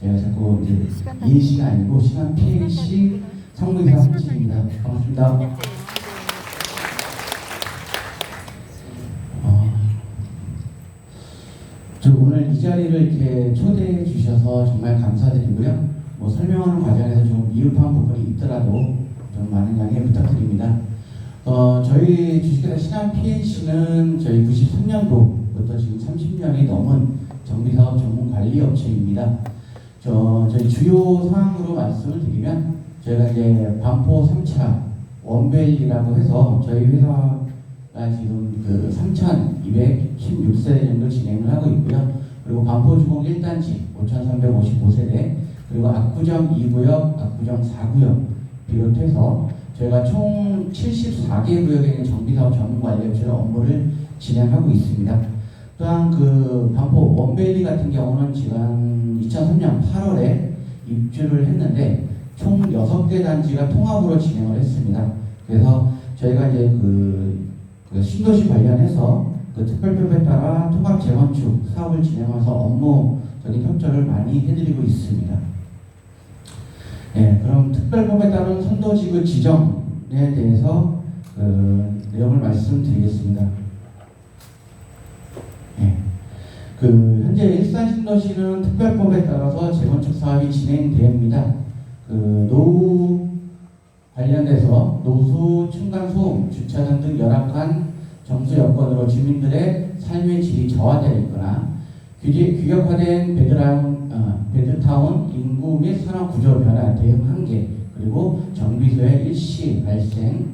제가 자꾸 이제 이해시가 아니고 시간 피해시 상무이사 한진입니다. 반갑습니다. 저 오늘 이 자리를 이렇게 초대해 주셔서 정말 감사드리고요. 뭐 설명하는 과정에서 좀 미흡한 부분이 있더라도 좀 많은 양해 부탁드립니다. 저희 주식회사 신한 PNC는 저희 93년도부터 지금 30년이 넘은 정비사업 전문 관리 업체입니다. 저희 주요 사항으로 말씀을 드리면 저희가 이제 반포 3차 원벨이라고 해서 저희 회사가 지금 그 3,216세대 정도 진행을 하고 있고요. 그리고 반포주공 1단지 5,355세대, 그리고 압구정 2구역, 압구정 4구역 비롯해서 저희가 총 74개 구역에 있는 정비사업 전문관리업체로 업무를 진행하고 있습니다. 또한 그 반포 원밸리 같은 경우는 지난 2003년 8월에 입주를 했는데 총 6개 단지가 통합으로 진행을 했습니다. 그래서 저희가 이제 그 신도시 관련해서 그 특별법에 따라 통합 재건축 사업을 진행해서 업무적인 협조를 많이 해드리고 있습니다. 예, 그럼 특별법에 따른 선도지구 지정에 대해서 내용을 말씀드리겠습니다. 예, 현재 일산 신도시는 특별법에 따라서 재건축 사업이 진행됩니다. 노후 관련돼서 노수, 층간소음, 주차장 등 열악한 정수 여건으로 주민들의 삶의 질이 저하되어 있거나 규격화된 베드타운 인구 및 산업 구조 변화 대응 한계, 그리고 정비소의 일시 발생,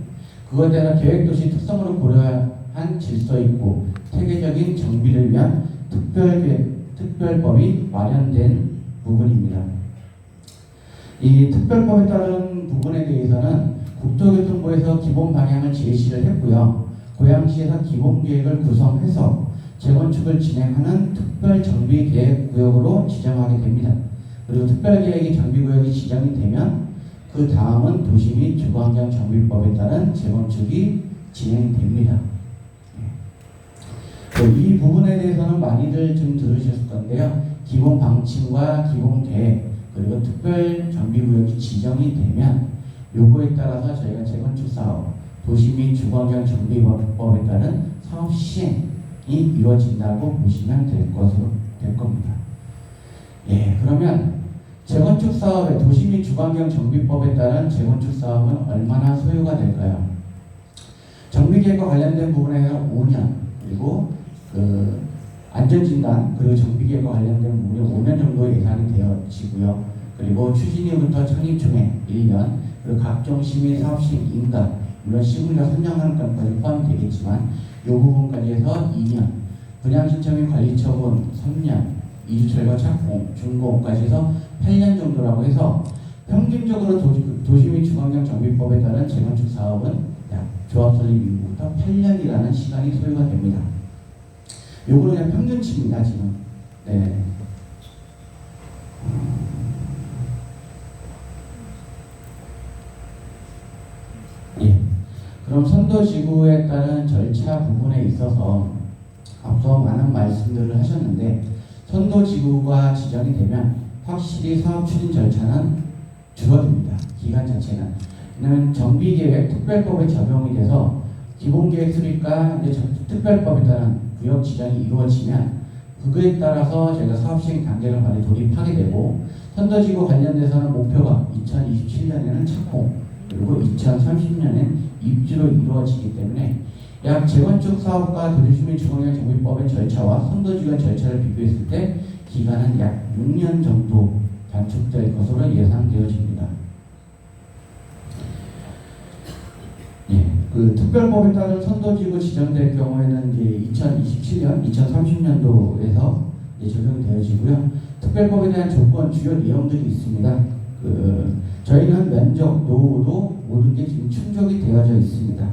그것에 따라 계획도시 특성으로 고려한 질서 있고 체계적인 정비를 위한 특별법이 마련된 부분입니다. 이 특별법에 따른 부분에 대해서는 국토교통부에서 기본 방향을 제시를 했고요. 고양시에서 기본계획을 구성해서 재건축을 진행하는 특별정비계획구역으로 지정하게 됩니다. 그리고 특별계획이 정비구역이 지정이 되면 그 다음은 도시 및 주거환경 정비법에 따른 재건축이 진행됩니다. 이 부분에 대해서는 많이들 좀 들으셨을 건데요. 기본 방침과 기본 계획, 그리고 특별 정비구역이 지정이 되면 요거에 따라서 저희가 재건축 사업, 도시 및 주거환경 정비법에 따른 사업 시행이 이루어진다고 보시면 될 겁니다. 예, 그러면 재건축 사업의 도시 및 주거환경 정비법에 따른 재건축 사업은 얼마나 소요가 될까요? 정비계획과 관련된 부분에는 5년, 그리고 안전진단, 그리고 정비계획과 관련된 부분이 5년 정도 예상이 되어지고요. 그리고 추진 후부터 창립 중에 1년, 그리고 각종 시민 사업시행 인가, 물론 시군자 선정하는 건까지 포함되겠지만 이 부분까지 해서 2년, 분양신청 및 관리처분 3년, 이주철거 착공, 준공까지 해서 8년 정도라고 해서 평균적으로 도시 및 주거환경 정비법에 따른 재건축 사업은 약 조합 설립 이후부터 8년이라는 시간이 소요가 됩니다. 요거는 그냥 평균치입니다, 지금. 네. 예. 그럼 선도지구에 따른 절차 부분에 있어서 앞서 많은 말씀들을 하셨는데, 선도지구가 지정이 되면 확실히 사업 추진 절차는 줄어듭니다. 기간 자체는. 왜냐하면 정비계획 특별법에 적용이 돼서 기본계획 수립과 이제 특별법에 따른 구역 지정이 이루어지면 그거에 따라서 저희가 사업 시행 단계를 많이 돌입하게 되고, 선도지구 관련돼서는 목표가 2027년에는 착공, 그리고 2030년엔 입주로 이루어지기 때문에 약 재건축 사업과 도시 및 주거환경 정비법의 절차와 선도지구 절차를 비교했을 때 기간은 약 6년 정도 단축될 것으로 예상되어집니다. 예, 특별법에 따른 선도지구 지정될 경우에는 이제 2027년, 2030년도에서 적용이 되어지고요. 특별법에 대한 조건, 주요 내용들이 있습니다. 저희는 면적, 노후도 모든 게 지금 충족이 되어져 있습니다.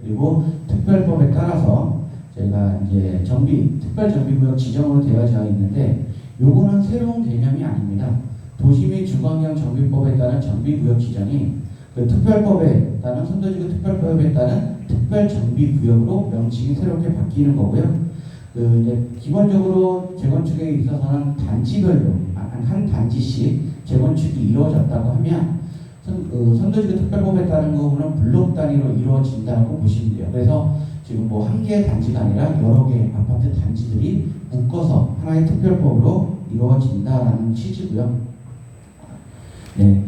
그리고 특별법에 따라서 저희가 이제 특별정비구역 지정으로 되어져 있는데, 요거는 새로운 개념이 아닙니다. 도시 및 주거환경 정비법에 따른 정비구역 지정이 특별법에 따른 선도지구 특별법에 따른 특별정비구역으로 명칭이 새롭게 바뀌는 거고요. 이제 기본적으로 재건축에 있어서는 단지별로 한 단지씩 재건축이 이루어졌다고 하면 선도지구 특별법에 따른 부분은 블록 단위로 이루어진다고 보시면 돼요. 그래서 지금 뭐 한 개의 단지가 아니라 여러 개의 아파트 단지들이 묶어서 하나의 특별법으로 이루어진다라는 취지고요. 네,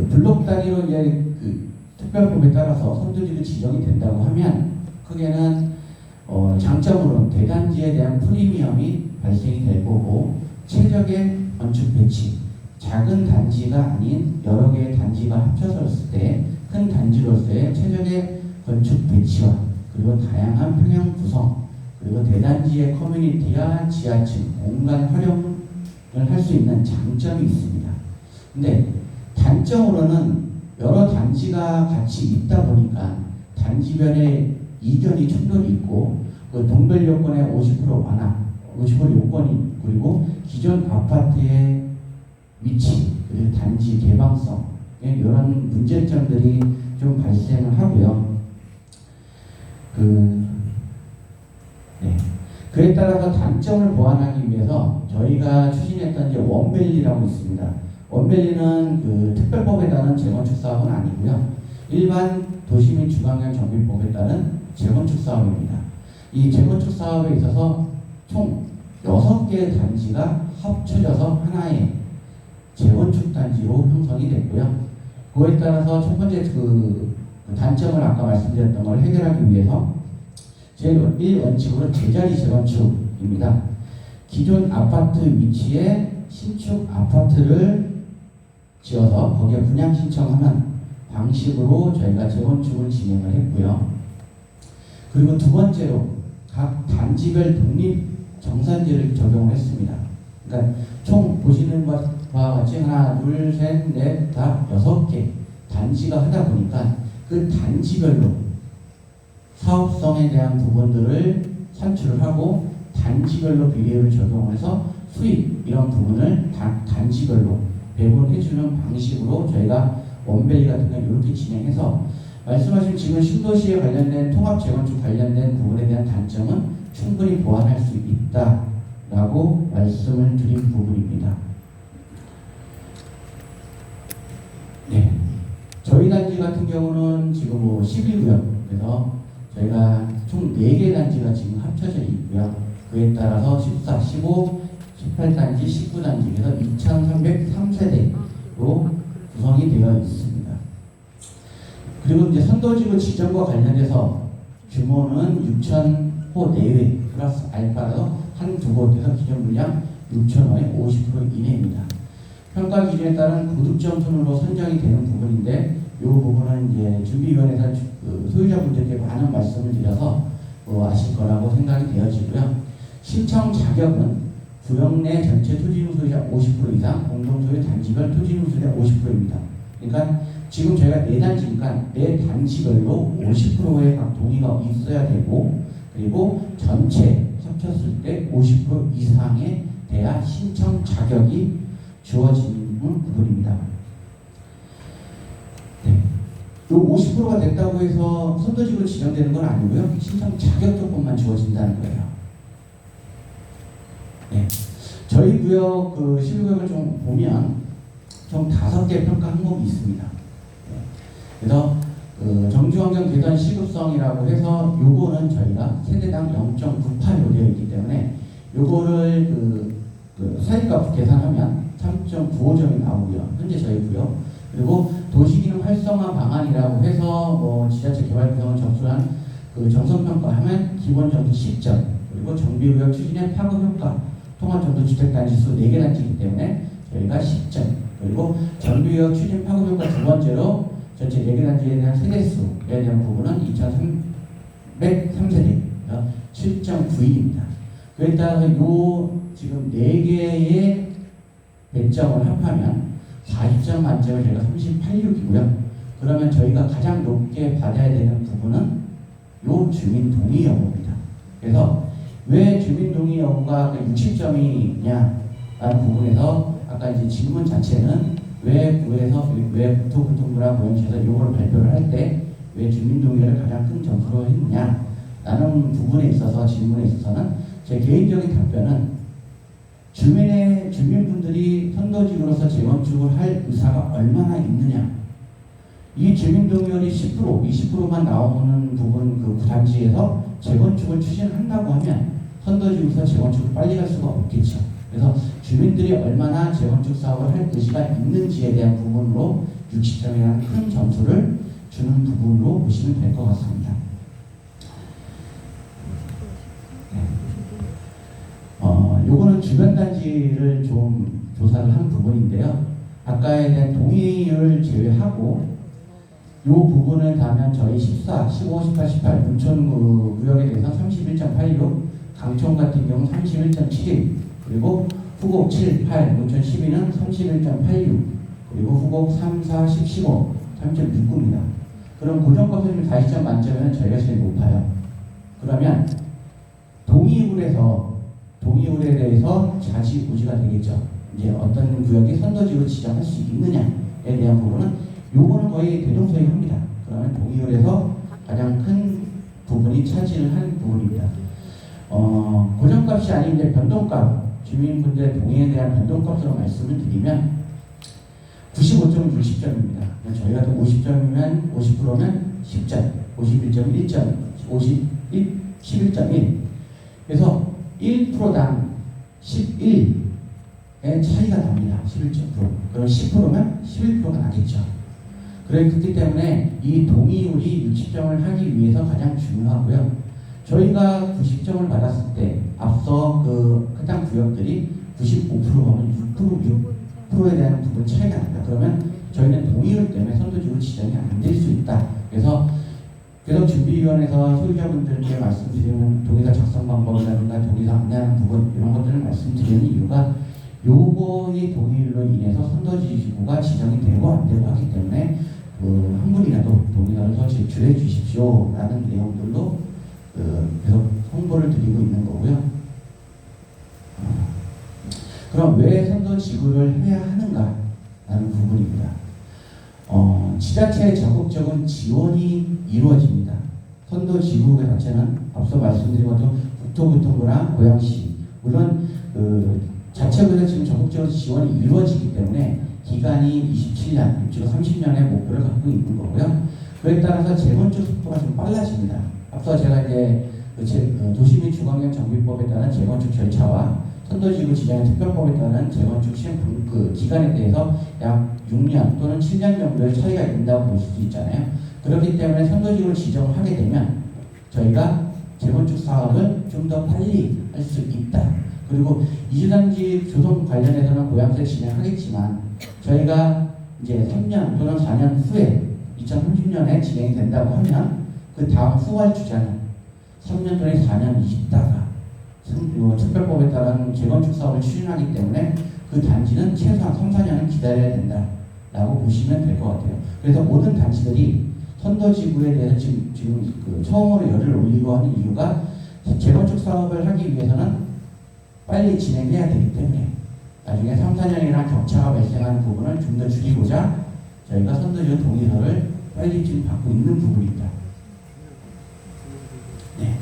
블록 단위로 이제 특별법에 따라서 선도지구 지정이 된다고 하면 크게는 장점으로는 대단지에 대한 프리미엄이 발생이 될 거고 최적의 건축 배치, 작은 단지가 아닌 여러 개의 단지가 합쳐졌을 때 큰 단지로서의 최적의 건축 배치와 그리고 다양한 평형 구성 그리고 대단지의 커뮤니티와 지하층, 공간 활용을 할 수 있는 장점이 있습니다. 근데 단점으로는 여러 단지가 같이 있다 보니까 단지별의 이견이 충돌이 있고 그 동별 요건의 50% 완화, 50% 요건이 그리고 기존 아파트의 위치 그리고 단지 개방성 이런 문제점들이 좀 발생을 하고요. 그에 따라서 단점을 보완하기 위해서 저희가 추진했던 이제 원밸리라고 있습니다. 원밸리는 특별법에 따른 재건축 사업은 아니고요. 일반 도시민 주방형 정비법에 따른 재건축 사업입니다. 이 재건축 사업에 있어서 총 6개의 단지가 합쳐져서 하나의 재건축 단지로 형성이 됐고요. 그에 따라서 첫 번째 단점을 아까 말씀드렸던 걸 해결하기 위해서 제1원칙으로 제자리 재건축입니다. 기존 아파트 위치에 신축 아파트를 지어서 거기에 분양 신청하는 방식으로 저희가 재건축을 진행을 했고요. 그리고 두 번째로 각 단지별 독립 정산제를 적용을 했습니다. 그러니까 총 보시는 것과 같이 하나, 둘, 셋, 넷, 다 6개 단지가 하다 보니까 그 단지별로 사업성에 대한 부분들을 산출을 하고 단지별로 비례율을 적용해서 수익 이런 부분을 단지별로 배분해주는 방식으로 저희가 원밸리 같은 걸 이렇게 진행해서 말씀하신 지금 신도시에 관련된 통합 재건축 관련된 부분에 대한 단점은 충분히 보완할 수 있다라고 말씀을 드린 부분입니다. 네, 저희 단지 같은 경우는 지금 뭐 11구역 그래서 저희가 총 4개 단지가 지금 합쳐져 있고요. 그에 따라서 14, 15, 18단지, 19단지 그래서 2303세대로 구성이 되어 있습니다. 그리고 이제 선도지구 지정과 관련해서 규모는 6,000호 내외 플러스 알파로 한두 곳에서 기존 물량 6,000호의 50% 이내입니다. 평가 기준에 따른 고득점 순으로 선정이 되는 부분인데 이 부분은 이제 준비위원회에서 소유자분들께 많은 말씀을 드려서 아실 거라고 생각이 되어지고요. 신청 자격은 구역 내 전체 토지용 소유자 50% 이상, 공동소유 단지별 토지용 소유자 50%입니다. 그러니까 지금 저희가 4단지니까 4단지별로 50%의 각 동의가 있어야 되고 그리고 전체 합쳤을 때 50% 이상에 대한 신청 자격이 주어지는 부분입니다. 네. 요 50%가 됐다고 해서 선도지구로 지정되는 건 아니고요. 신청 자격 조건만 주어진다는 거예요. 네. 저희 구역 11구역을 좀 보면 총 5개 평가 항목이 있습니다. 네. 그래서 정주환경 개선 시급성이라고 해서 요거는 저희가 세대당 0.98로 되어 있기 때문에 요거를 사익값 계산하면 3.95점이 나오고요. 현재 저희 구역. 그리고 도시기능 활성화 방안이라고 해서 뭐 지자체 개발 구성을 접수한 정성평가하면 기본 점수 10점. 그리고 정비구역 추진의 파급 효과, 통합정도 주택단지 수 4개 단지이기 때문에 저희가 10점. 그리고 정비구역 추진 파급 효과 두 번째로 전체 4개 단지에 대한 세대수에 대한 부분은 2,303세대 7.92입니다. 그에 따라서 지금 4개의 배점을 합하면 40점 만점에 저희가 38.6이고요. 그러면 저희가 가장 높게 받아야 되는 부분은 요 주민 동의 여부입니다. 그래서 왜 주민 동의 여부가 60점이냐라는 부분에서 아까 이제 질문 자체는 왜 국토교통부나 고용시에서 이걸 발표를 할 때 왜 주민 동의를 가장 큰 점수로 했느냐라는 부분에 있어서 질문에 있어서는 제 개인적인 답변은 주민분들이 선도지구로서 재건축을 할 의사가 얼마나 있느냐. 이 주민동의율이 10%, 20%만 나오는 부분 그 단지에서 재건축을 추진한다고 하면 선도지구에서 재건축을 빨리 갈 수가 없겠죠. 그래서 주민들이 얼마나 재건축 사업을 할 의지가 있는지에 대한 부분으로 60점이라는 큰 점수를 주는 부분으로 보시면 될 것 같습니다. 요거는 주변 단지를 좀 조사를 한 부분인데요. 아까에 대한 동의를 제외하고 요 부분을 다면 저희 14, 15, 18, 18 문천 구역에 대해서 31.86, 강촌 같은 경우 31.71, 그리고 후곡 7, 8, 문천 12는 31.86, 그리고 후곡 3, 4, 10, 15, 3.69입니다. 그럼 고정값은 40점 만점에는 저희가 제일 높아요. 그러면 동의율에 대해서 좌지우지가 되겠죠. 이제 어떤 구역이 선도지로 지정할 수 있느냐에 대한 부분은 요거는 거의 대동소이합니다. 그러면 동의율에서 가장 큰 부분이 차지를 할 부분입니다. 고정값이 아닌 이제 변동값, 주민분들의 동의에 대한 변동값으로 말씀을 드리면 95점은 60점입니다. 저희가 또 50점이면 50%면 10점, 51점은 1점, 11.1. 그래서 1%당 11의 차이가 납니다. 11%. 그럼 10%면 11%가 나겠죠. 그렇기 때문에 이 동의율이 60점을 하기 위해서 가장 중요하고요. 저희가 90점을 받았을 때 앞서 그 해당 구역들이 95%면 6%에 대한 부분 차이가 납니다. 그러면 저희는 동의율 때문에 선도지구 지정이 안 될 수 있다. 그래서 준비위원회에서 소유자분들께 말씀드리는 동의서 작성 방법이라든가 동의서 안내하는 부분 이런 것들을 말씀드리는 이유가 요거의 동의율로 인해서 선도지구가 지정이 되고 안 되고 하기 때문에 한 분이라도 동의서를 제출해 주십시오 라는 내용들로 계속 홍보를 드리고 있는 거고요. 그럼 왜 선도지구를 해야 하는가 라는 부분입니다. 지자체의 적극적인 지원이 이루어집니다. 선도지구 자체는 앞서 말씀드린 것처럼 국토교통부나 고양시 물론 자체부에서 지금 적극적으로 지원이 이루어지기 때문에 기간이 27년, 30년의 목표를 갖고 있는 거고요. 그에 따라서 재건축 속도가 좀 빨라집니다. 앞서 제가 이제 도시및 주거환경 정비법에 따른 재건축 절차와 선도지구 지정의 특별법에 따른 재건축 시행 기간에 대해서 약 6년 또는 7년 정도의 차이가 있다고 볼 수 있잖아요. 그렇기 때문에 선도지구를 지정을 하게 되면 저희가 재건축 사업을 좀 더 빨리 할 수 있다. 그리고 이주단지 조성 관련해서는 고양시에 진행하겠지만 저희가 이제 3년 또는 4년 후에 2030년에 진행이 된다고 하면 그 다음 후발 주자는 3년 또는 4년 있다가 특별법에 따른 재건축 사업을 추진하기 때문에 그 단지는 최소한 3, 4년은 기다려야 된다라고 보시면 될 것 같아요. 그래서 모든 단지들이 선도지구에 대해서 지금 처음으로 열을 올리고 하는 이유가 재건축 사업을 하기 위해서는 빨리 진행해야 되기 때문에 나중에 3, 4년이나 격차가 발생하는 부분을 좀 더 줄이고자 저희가 선도지구 동의서를 빨리 지금 받고 있는 부분입니다. 네.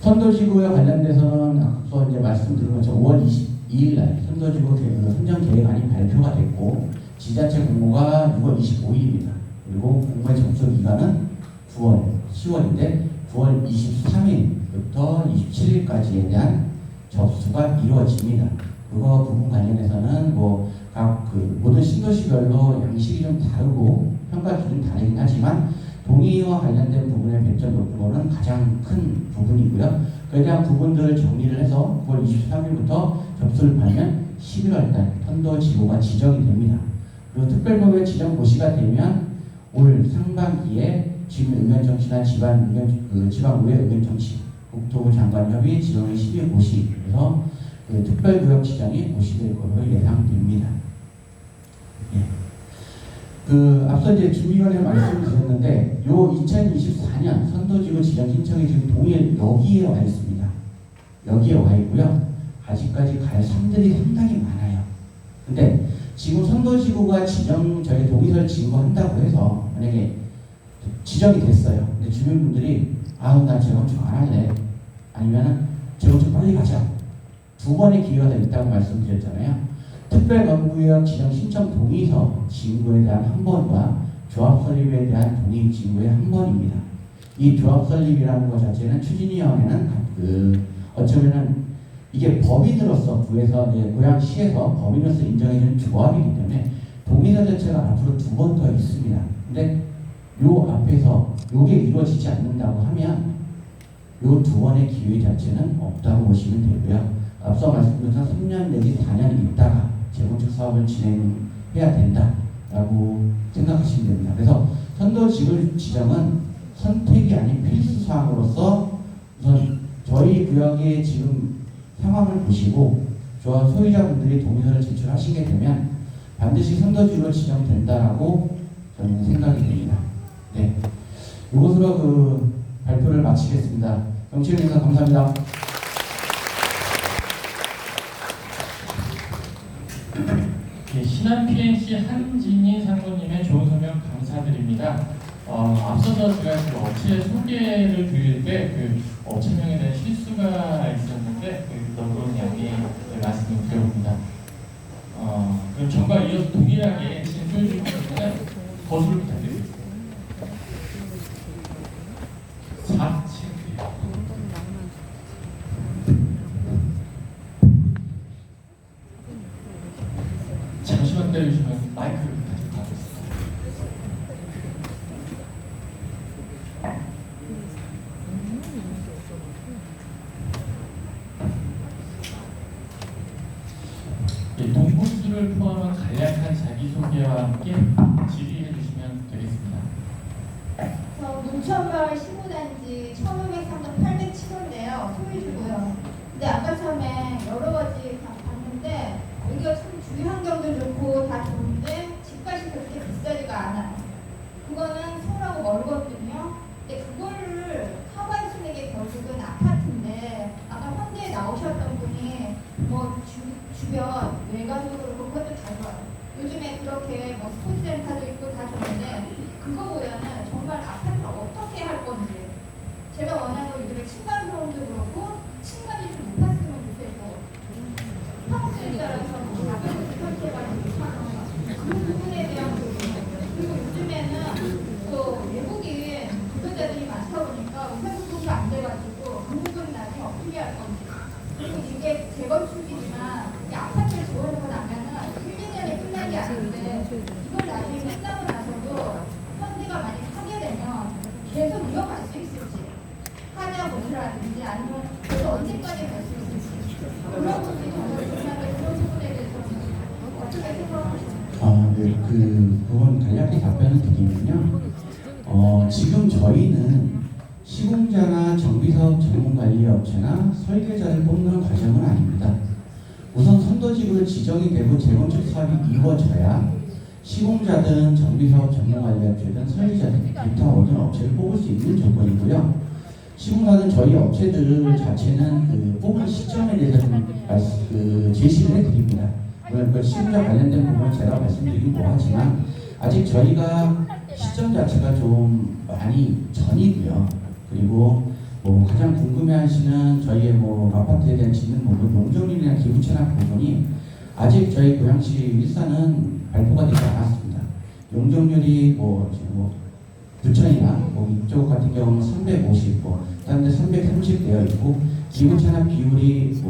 선도지구에 관련돼서는 앞서 이제 말씀드린 것처럼 5월 22일 날 선도지구 선정 계획안이 발표가 됐고 지자체 공모가 6월 25일입니다. 그리고 공모의 접수 기간은 9월, 10월인데 9월 23일부터 27일까지에 대한 접수가 이루어집니다. 그거 부분 관련해서는 각 모든 신도시별로 양식이 좀 다르고 평가 기준이 다르긴 하지만 동의와 관련된 부분의 배점 높은 거는 가장 큰 부분이고요. 그에 대한 부분들을 정리를 해서 9월 23일부터 접수를 받으면 11월달 선도지구가 지정이 됩니다. 그리고 특별법의 지정 고시가 되면 올 상반기에 지방의견정치나 지방의회 의견정치 국토부 장관협의 지정의 12회 고시 그래서 특별구역 지정이 고시될 것으로 예상됩니다. 예. 앞서 이제 주민위원회 말씀을 드렸는데 요 2024년 선도지구 지정 신청이 지금 동일 여기에 와 있습니다. 여기에 와 있고요. 아직까지 갈 섬들이 상당히 많아요. 근데 지금 선도지구가 저희 동의서를 진거한다고 해서 만약에 지정이 됐어요. 근데 주민분들이 나 재건축 안 할래. 아니면은 재건축 빨리 가자. 두 번의 기회가 더 있다고 말씀드렸잖아요. 특별건구역 지정 신청 동의서 진구에 대한 한 번과 조합 설립에 대한 동의 진구의 한 번입니다. 이 조합 설립이라는 것 자체는 추진위원회는 어쩌면은 이게 법인으로서 구에서 고양시에서 법인으로서 인정해주는 조합이기 때문에 동의서 자체가 앞으로 두 번 더 있습니다. 근데 요 앞에서 요게 이루어지지 않는다고 하면 요 두 번의 기회 자체는 없다고 보시면 되고요. 앞서 말씀드린 3년 내지 4년 있다가 재건축 사업을 진행해야 된다라고 생각하시면 됩니다. 그래서 선도지구 지정은 선택이 아닌 필수 사항으로서 우선 저희 구역의 지금 상황을 보시고 소유자분들이 동의서를 제출하시게 되면 반드시 선도지구로 지정된다라고 저는 생각이 됩니다. 네, 이것으로 발표를 마치겠습니다. 정치인님사 감사합니다. 네, 신한 PNC 한진희 상무님의 좋은 설명 감사드립니다. 앞서서 제가 그 업체 소개를 드릴 때 업체명에 대한 실수가 있었는데 너무 양해 말씀을 드려봅니다. 그럼 전과 이어서 동일하게 진술 중에는 거수를 부탁드리겠습니다. 4층 잠시만 기다려주시면 마이크를 가지고 가겠습니다. 네, 동부수를 포함한 간략한 자기소개와 함께 질의해 주시면 되겠습니다. 저 농촌마을 시구단지 1503동 807호인데요. 소유주고요. 근데 아까 처음에 여러 가지 다 봤는데 여기가 참 주위 환경도 좋고 다 좋은데 집값이 그렇게 비싸지가 않아요. 그거는 서울하고 멀거든요. 근데 그거를 커버해 주는 게 결국은 아파트인데 아까 현대에 나오셨던 분이 뭐 주변 외관도 그렇고 그것도 다 좋아요. 요즘에 그렇게 뭐 스포츠센터도 있고 다 좋은데 그거보다는 정말 아파트를 어떻게 할 건지 제가 원하는 요즘에 층간소음도 그렇고 층간이 좀 높았으면 좋겠고 평수에 따라서 가격을 설계해가지고 그 부분에 대한 그리고 요즘에는 또 외국인 구독자들이 많다 보니까 우편소통도 안 돼가지고 그 부분 나중에 어떻게 할 건지 그리고 이게 재건축이지만 이 아파트를 지어놓고 나면은 1, 2년에 끝난 게 아닌데 이걸 나중에 끝나고 나서도 현대가 많이 하게 되면 계속 이어갈 수 있을지 하냐 못이라든지 아니면 그래서 언제까지 갈 수 있을지 그런 부분이 정말 중요한데 그런 부분에 대해서는 어떻게 생각하시나요? 네, 그건 간략히 답변을 드리면요. 지금 저희는 시공자나 정비사업 전문관리업체나 설계자를 뽑는 과정은 아닙니다. 우선 선도지구로 지정이 되고 재건축 사업이 이루어져야 시공자든 정비사업 전문관리업체든 설계자든 기타 모든 업체를 뽑을 수 있는 조건이고요. 시공사는 저희 업체들 자체는 뽑은 시점에 대해서 좀 제시를 해드립니다. 물론 그 시공자 관련된 부분은 제가 말씀드리긴 뭐하지만 아직 저희가 시점 자체가 좀 많이 전이고요. 그리고 뭐 가장 궁금해하시는 저희의 뭐 아파트에 대한 짓는 부분, 용적률이나 기부 체납 부분이 아직 저희 고양시 일산은 발표가 되지 않았습니다. 용적률이 부천이나 이쪽 같은 경우는 350, 다른 데 330 되어 있고 기부 체납 비율이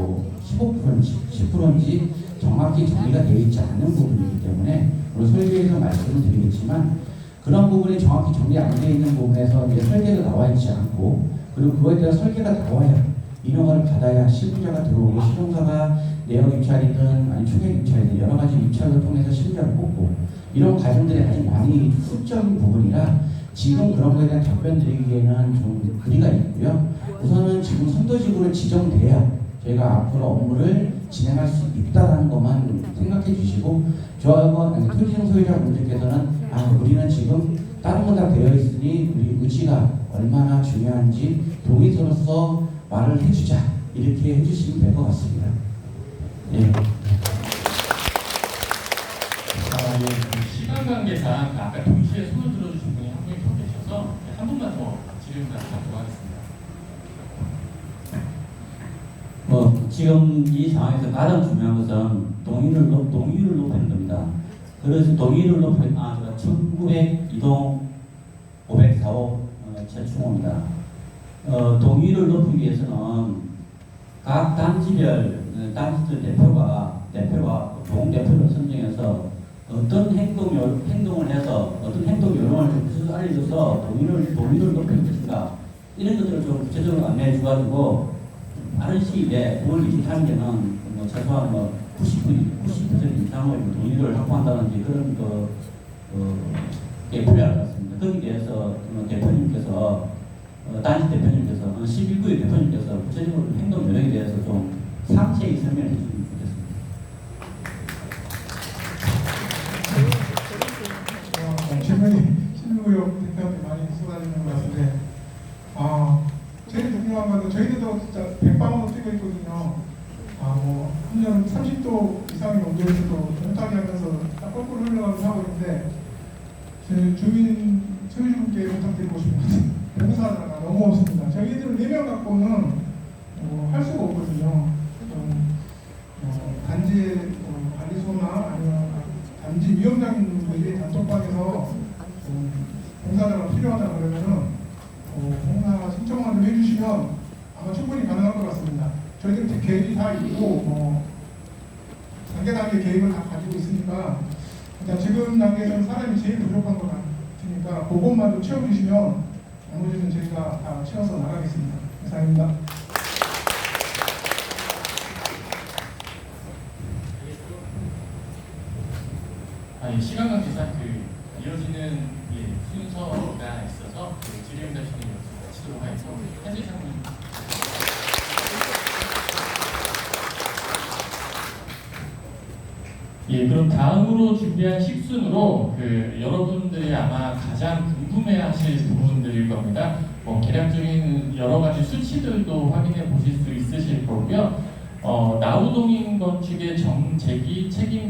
15%인지 10%인지 정확히 정리가 되어 있지 않은 부분이기 때문에 오늘 설계에서 말씀을 드리겠지만 그런 부분이 정확히 정리 안 되어 있는 부분에서 이제 설계가 나와 있지 않고 그리고 그거에 대한 설계가 나와야 인허가를 받아야 시공자가 들어오고 시공사가 내역 입찰이든 아니 초계 입찰이든 여러 가지 입찰을 통해서 시공자를 뽑고 이런 과정들이 아직 많이 후적인 부분이라 지금 그런 거에 대한 답변 드리기에는 좀 거리가 있고요. 우선은 지금 선도지구로 지정돼야 저희가 앞으로 업무를 진행할 수 있다는 것만 생각해 주시고 저하고 토지증 소유자분들께서는 우리는 지금 다른 건 다 되어 있으니 우리 의지가 얼마나 중요한지 동의서로서 말을 해주자 이렇게 해주시면 될 것 같습니다. 예. 시간 관계상 아까 동시에 손을 들어주신 분이 한 분이 더 계셔서 한 분만 더 질의응답 받도록 하겠습니다. 지금 이 상황에서 가장 중요한 것은 동의를 높이는 겁니다. 그래서 동의를 높이는 1902동 504호 최충호입니다. 동의를 높이기 위해서는 각 단지별 단지들 대표가 동대표를 선정해서 어떤 행동을 해서 어떤 행동 요령을 좀 알려줘서 동의를 높이는 것인가 이런 것들을 좀 구체적으로 안내해 줘가지고 빠른 시일에 9월 23일에는 뭐 최소한 90% 이상의 동의를 확보한다든지 그런 게 필요할 것 같습니다. 거기에 대해서 대표님께서 단지 대표님께서 11구의 대표님께서 구체적으로 행동 요령에 대해서 좀 상세히 설명해 주시면 좋겠습니다. 질문이 신무역 대표한테 많이 쏟아지는 것 같은데, 제일 중요한 건 저희들도 진짜 100방으로 뛰고 있거든요. 뭐 한년 30도 이상의 온도에서도 동타게 하면서 딱 거꾸로 흘러가면서 하고 있는데, 제 주민 소유주분께 부탁드리고 싶은 것은 봉사자가 너무 없습니다. 저희들 4명 갖고는 할 수가 없거든요. 단지 관리소나 아니면 단지 위원장님들이 단톡방에서 봉사자가 필요하다 그러면은 봉사 신청만 좀 해주시면 아마 충분히 가능할 것 같습니다. 저희들 계획이 다 있고 단계 계획을 다 가지고 있으니까 일단 지금 단계에서는 사람이 제일 부족한 것 같으니까 그것만 좀 채워주시면 나머지는 저희가 다 채워서 나가겠습니다. 감사합니다. 시간 관계상 이어지는 순서가 있어서 질의응답 시간을 마치도록 하겠습니다. 한지 상무님. 그럼 다음으로 준비한 식순으로 여러분들이 아마 가장 궁금해하실 부분들일 겁니다. 계략적인 여러 가지 수치들도 확인해 보실 수 있으실 거고요. 나우동인 건축의 정재기 책임